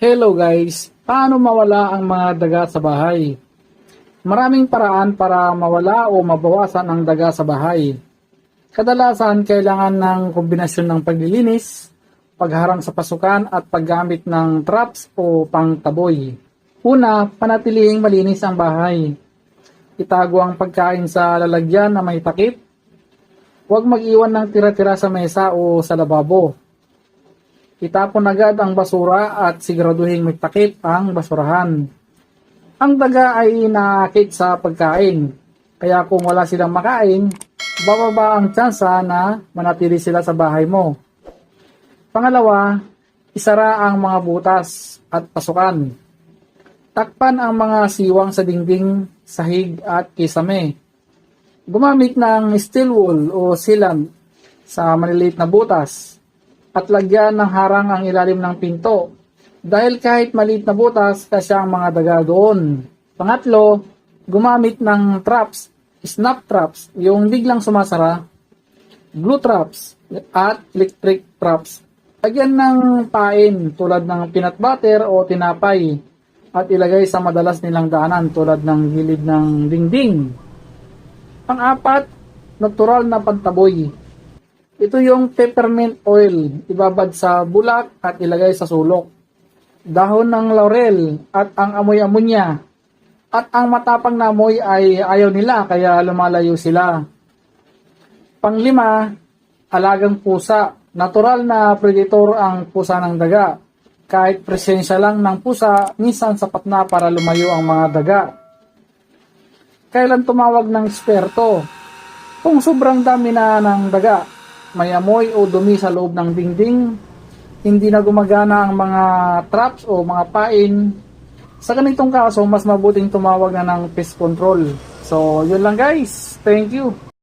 Hello guys, paano mawala ang mga daga sa bahay? Maraming paraan para mawala o mabawasan ang daga sa bahay. Kadalasan kailangan ng kombinasyon ng paglilinis, pagharang sa pasukan at paggamit ng traps o pangtaboy. Una, panatilihing malinis ang bahay. Itago ang pagkain sa lalagyan na may takip. Huwag mag-iwan ng tira-tira sa mesa o sa lababo. Itapon agad ang basura at siguraduhin may takip ang basurahan. Ang daga ay inaakit sa pagkain, kaya kung wala silang makain, bababa ang tsansa na manatili sila sa bahay mo. Pangalawa, isara ang mga butas at pasukan. Takpan ang mga siwang sa dingding, sahig at kisame. Gumamit ng steel wool o sealant sa maliliit na butas at lagyan ng harang ang ilalim ng pinto dahil kahit maliit na butas kasya ang mga daga doon. Pangatlo, gumamit ng traps, snap traps, yung biglang sumasara, glue traps at electric traps. Lagyan ng pain tulad ng peanut butter o tinapay at ilagay sa madalas nilang daanan tulad ng gilid ng dingding. Pang-apat, natural na pantaboy. Ito yung peppermint oil, ibabad sa bulak at ilagay sa sulok. Dahon ng laurel at ang amoy-amoy niya. At ang matapang na amoy ay ayaw nila kaya lumalayo sila. Panglima, alagang pusa. Natural na predator ang pusa ng daga. Kahit presensya lang ng pusa, minsan sapat na para lumayo ang mga daga. Kailan tumawag ng eksperto? Kung sobrang dami na ng daga, may amoy o dumi sa loob ng dingding, hindi na gumagana ang mga traps o mga pain, sa ganitong kaso, mas mabuting tumawag na ng pest control. So, yun lang guys. Thank you.